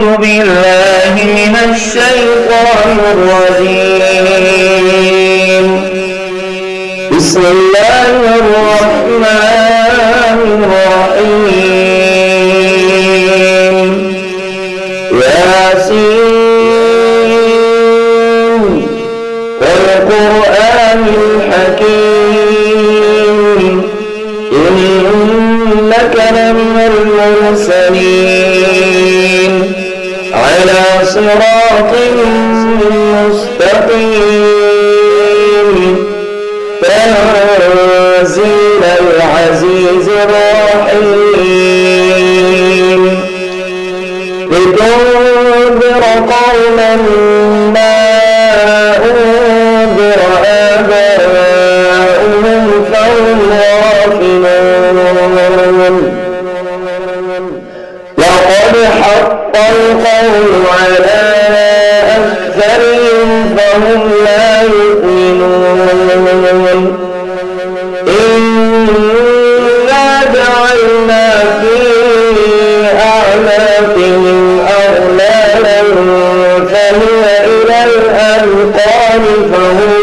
أعوذ بالله من الشيطان الرجيم. بسم الله الرحمن الرحيم. ياسين والقرآن الحكيم إنك لمن المرسلين على صراط مستقيم تنزيل العزيز الرحيم لتنذر قوما ما أنذر آباؤهم فهم غافلون. لقد حق القول على أكثرهم فهم لا يؤمنون. إنا جعلنا في أعناقهم أغلالا فهي إلى الأذقان فهم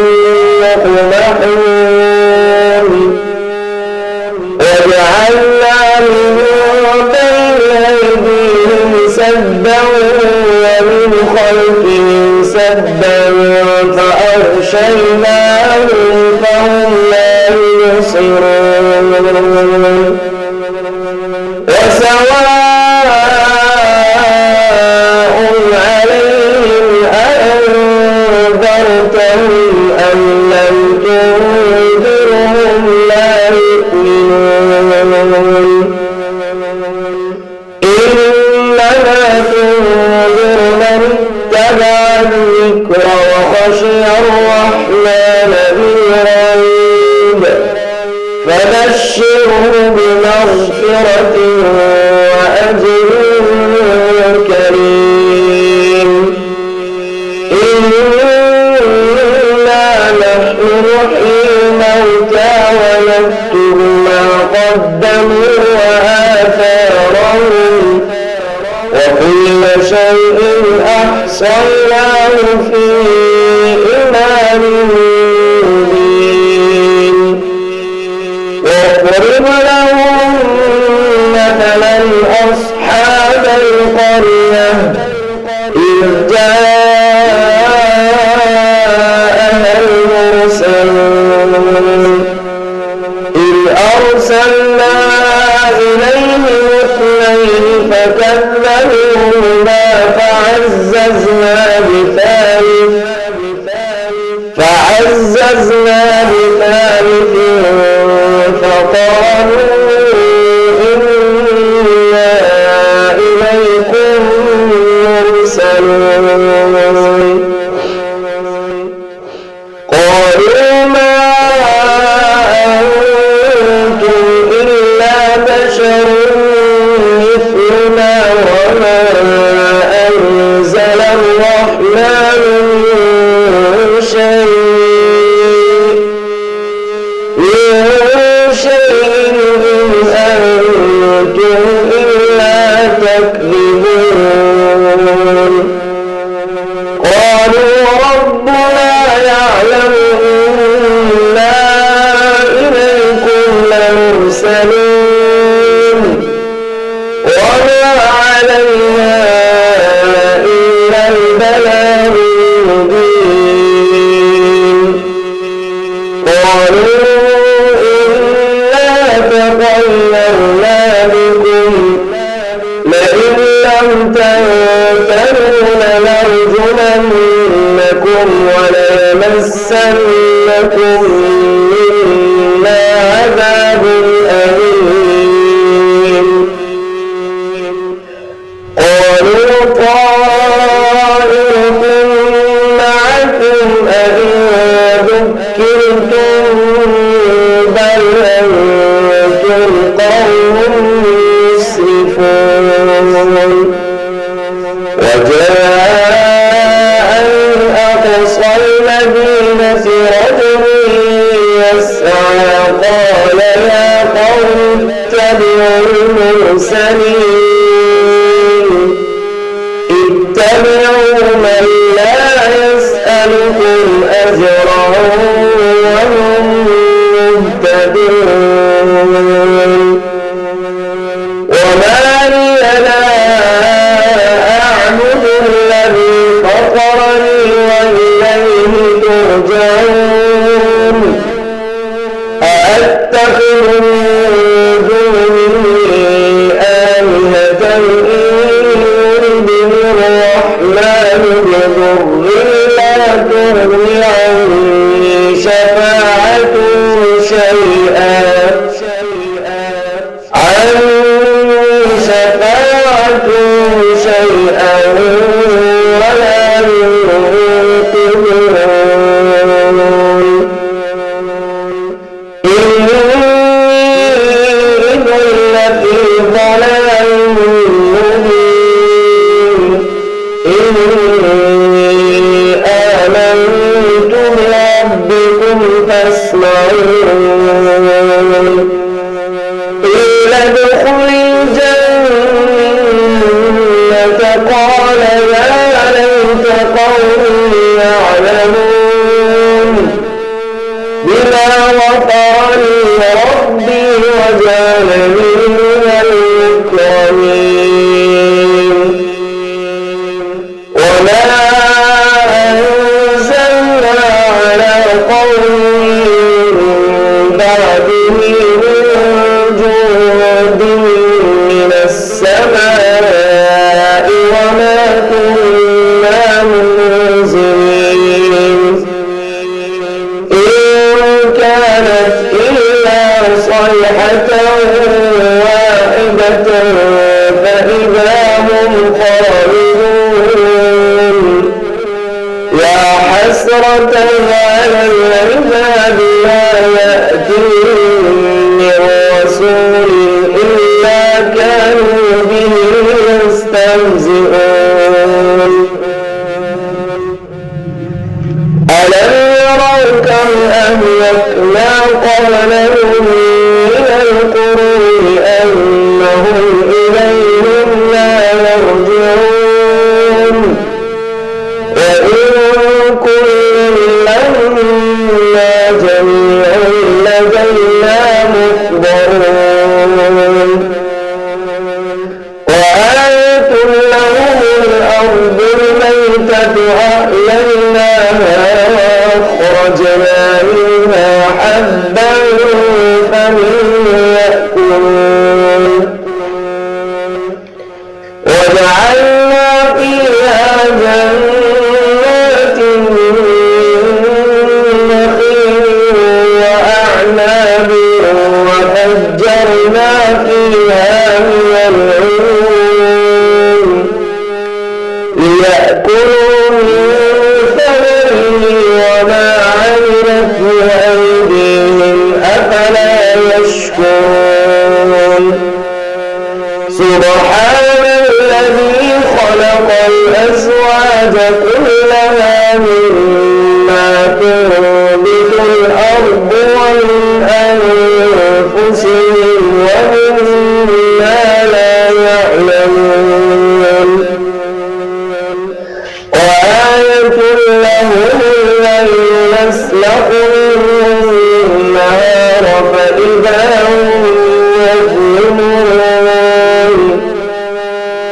يقمحون. وجعلنا من بين أيديهم سدا ومن خلفهم سدا فأغشيناهم فهم لا يبصرون. وسواء عليهم أأنذرتهم أم لم تنذرهم لا يؤمنون. إنما تنذر من اتبع الذكر وخشي الرحمن بالغيب فبشره بمغفرة وأجر كريم. إنا نحن نحيي الموتى ونكتب ما قدموا وآثارهم وكل شيء أحصيناه في إمام مبين. واضرب لهم مثلا أصحاب القرية إذ جاءها المرسلون إذ أرسلنا إليهم اثنين فكذبوهما فعززنا بثالث فقالوا إنا إليكم مرسلون. قالوا ما أنتم إلا بشر مثلنا وما أنزل الرحمن من شيء إن أنتم إلا تكذبون. قالوا ربنا يعلم إنا إليكم لمرسلون وما علينا إلا البلاغ المبين. قالوا تطيرنا بكم لئن لم تنتهوا لنرجمنكم وليمسنكم منا عذاب أليم. قالوا طائركم معكم أئن ذكرتم بل أنتم قوم مسرفون. وجاء أقصى المدينة رجل يسعى قال يا قوم اتبعوا المرسلين اتبعوا من لا يسألكم أجرا وهم مهتدون وما لي لا أعبد الذي فطرني وإليه ترجعون أأتخذ من دونه آلهة الرحمن بضر لا تغني عني شفاعتهم شيئا ولا ينقذون إني إذا لفي ضلال مبين إني آمنت بربكم فاسمعون قيل ادخل الجنة قال يا ليت قومي يعلمون بما غفر لي ربي وجعلني من المكرمين وما أنزلنا على قومه من بعده من جند من السماء وما كنا منزلين إن كانت إلا صيحة واحدة فإذا هم خالدون يا حسرة على العباد ما يأتيهم من رسول إلا كانوا به يستهزئون ألم يروا كم أهلكنا قبلهم من القرون أنهم إليهم لا يرجعون وإن كل لما جميع لدينا محضرون وآية لهم الأرض الميتة أحييناها وأخرجنا منها حبا فمنه يأكلون وجعلنا فيها جنات من نخيل وأعناب وفجرنا فيها من العيون ليأكلوا من ثمره وما عملته أيديهم أفلا يشكرون سبحان الذي خلق الأزواج كلها مما تنبت الأرض ومن أنفسهم ومما لا يعلمون وآية لهم الليل نسلخ منه النهار فإذا هم يظلمون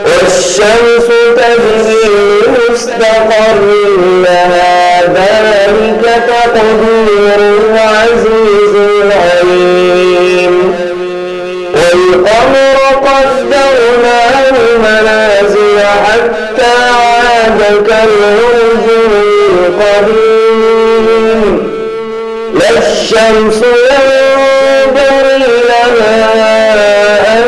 والشمس تجري لمستقر لها ذلك تقدير العزيز العليم والقمر قدرناه منازل حتى عاد كالعرجون القديم لا الشمس ينبغي لها أن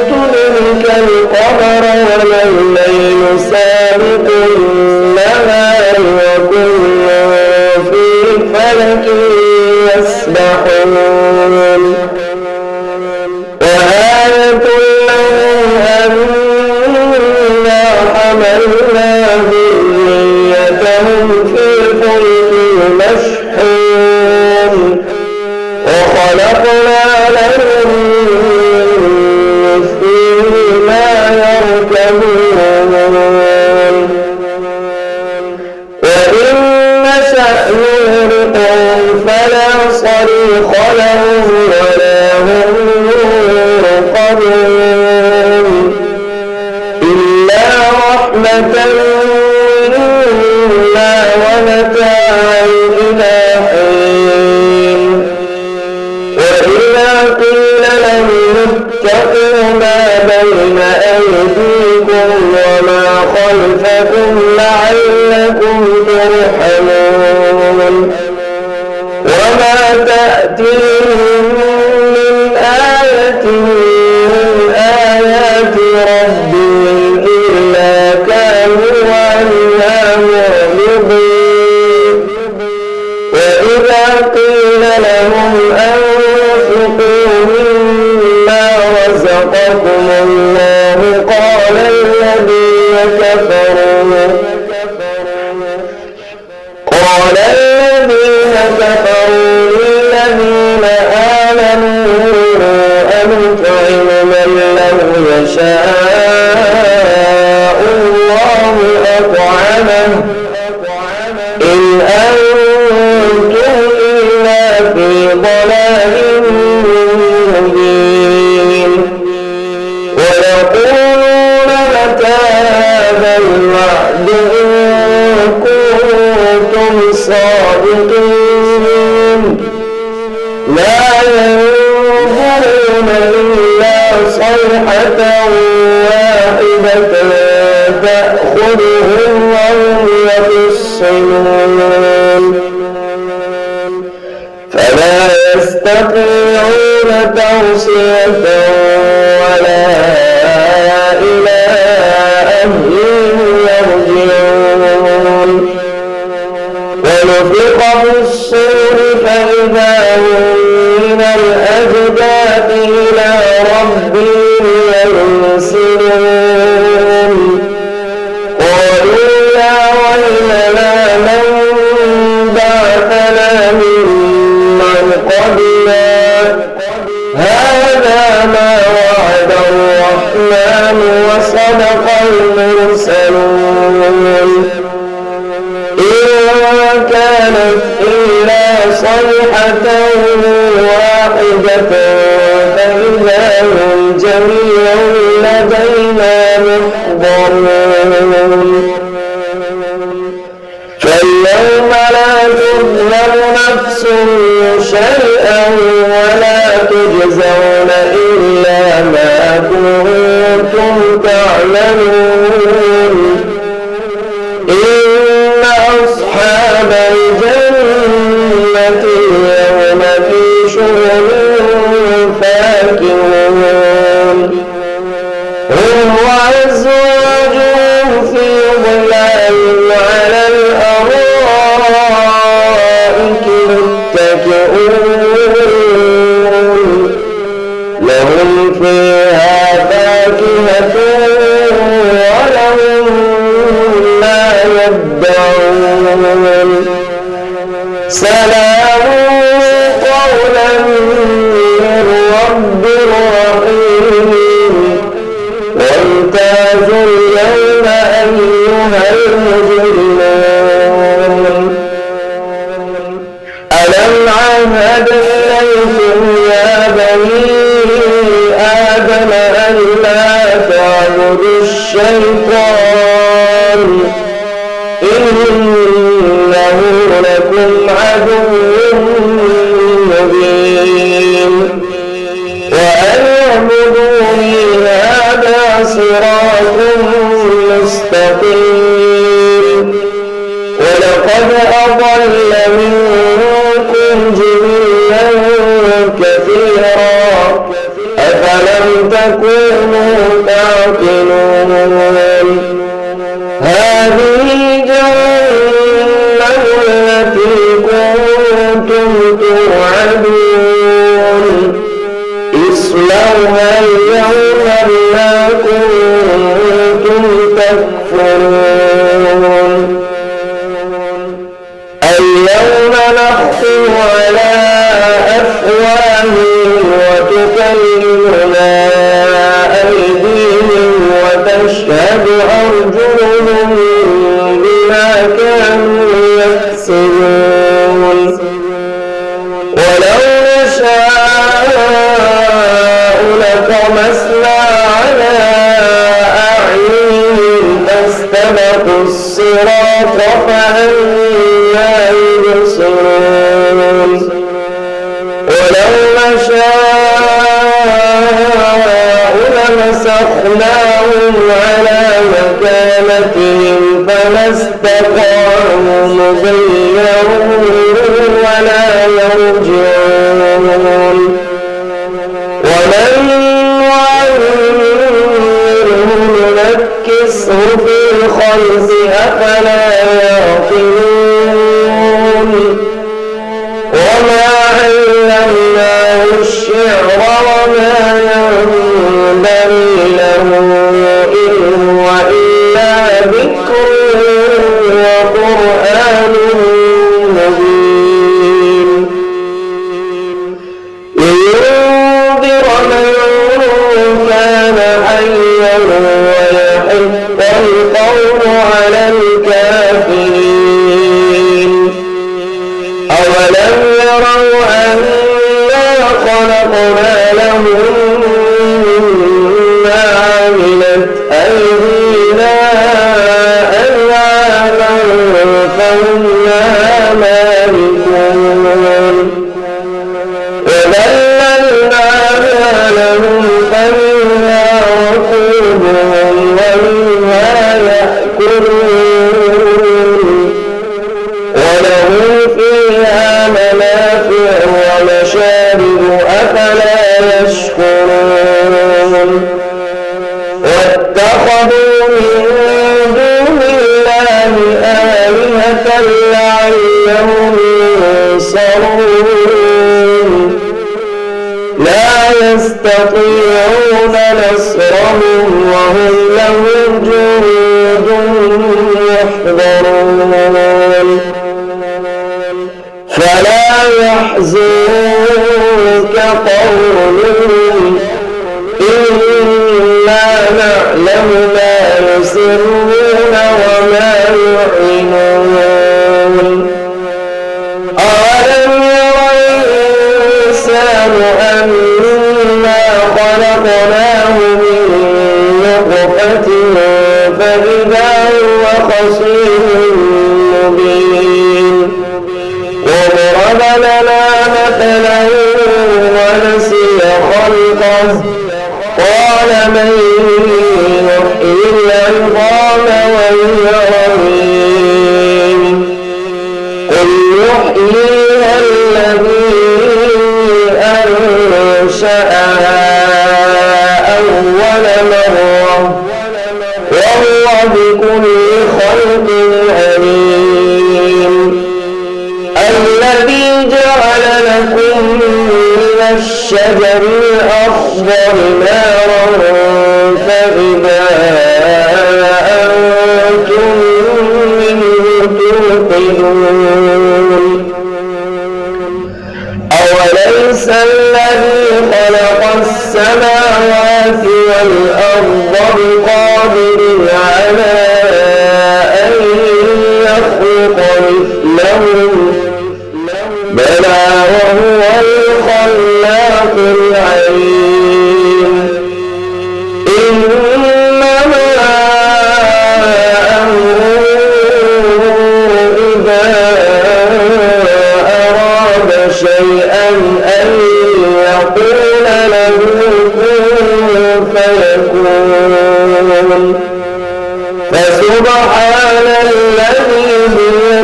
تدرك القمر ولا الليل سابق النهار وكل في فلك يسبحون وآية لهم أنا حملنا ذريتهم في فلك مشحون وخلقنا لهم فيه ما يركبون خلوا ولا هم ينقذون إلا رحمة منا ومتاعا إلى حين وإذا قيل لهم اتقوا ما بين أيديكم وما خلفكم لعلكم ترحمون وما تأتيهم من آية من آيات ربهم إلا كانوا عنها معرضين وإذا قيل لهم أنفقوا مما رزقكم الله قال الذين كفروا للذين آمنوا أنطعم من لو يشاء الله أطعمه إن أنتم إلا في ضلال مبين ويقولون متى هذا الوعد إن كنتم صادقين لا ينظرون إلا صيحة واحدة تأخذهم وهم يبصرون فلا يستطيعون توصية ولا إلى أهلهم يرجعون ونفخ في الصور فإذا هم من الأجداث إلى ربهم ينسلون قالوا يا ويلنا من بعثنا من مرقدنا هذا ما وعد الرحمن وصدق المرسلون إن كانت إلا صيحة واحدة فإذا هم جميع لدينا محضرون فاليوم لا تظلم نفس شيئا ولا تجزون إلا ما كنتم تعملون إن أصحاب الجنة اليوم في شغل فاكهون هم وأزواجهم في ظلال على الأرائك متكئون لهم فيها فاكهة ولهم ما يدعون سلام قولا من رب رحيم وامتازوا اليوم أيها المجرمون ألم عهد إليكم يا بني آدم ألا تعبدوا الشيطان إنه لكم عدو مبين وأن اعبدوني هذا صراط مستقيم ولقد أضل منكم جبلا كثيرا أفلم تكونوا تعقلون هذه جهنم التي كنتم توعدون اصلوها اليوم بما كنتم تكفرون اليوم نختم على أفواههم وتكلمنا أيديهم وتشهد أرجلهم بما كانوا يكسبون ولو فاستبقوا الصراط فأنى يبصرون ولو نشاء لمسخناهم على مكانتهم فما استطاعوا مضيا ولا يرجعون ومن نعمره ننكسه في الخلق أفلا يعقلون وما علمناه الشعر وما ينبغي له إن هو إلا ذكر وقرآن مبين لينذر من كان حيا ويحق القول على الكافرين أولم يروا أنا خلقنا لهم مما عملت أيدينا أنعاما فهم لها مالكون وذللناها لهم فمنها ركوبهم ومنها يأكلون ولهم فيها منافع ومشارب أفلا يشكرون واتخذوا من دون الله آلهة لعلهم ينصرون لا يستطيعون نصرهم وهم لهم جند محضرون فلا يحزنك قولهم إنا نعلم ما يسرون وما يعلنون أولم ير الإنسان أنا خلقناه من نطفة فإذا هو خصيم مبين وضرب لنا مثلا ونسي خلقه قال من يحيي العظام وهي رميم قل يحييها الذي أنشأها أول مرة وهو بكل خلق عليم الذي جعل لكم من الشجر الأخضر نارا فإذا أنتم منه توقدون أوليس الذي خلق السماوات والأرض بقادر على أن يخلق مثلهم بلى وهو الخلاق العليم إنما أمره إذا أراد شيئا أن يقول له كن فيكون فسبحان الذي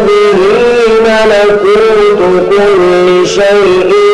بيده ملكوت كل شيء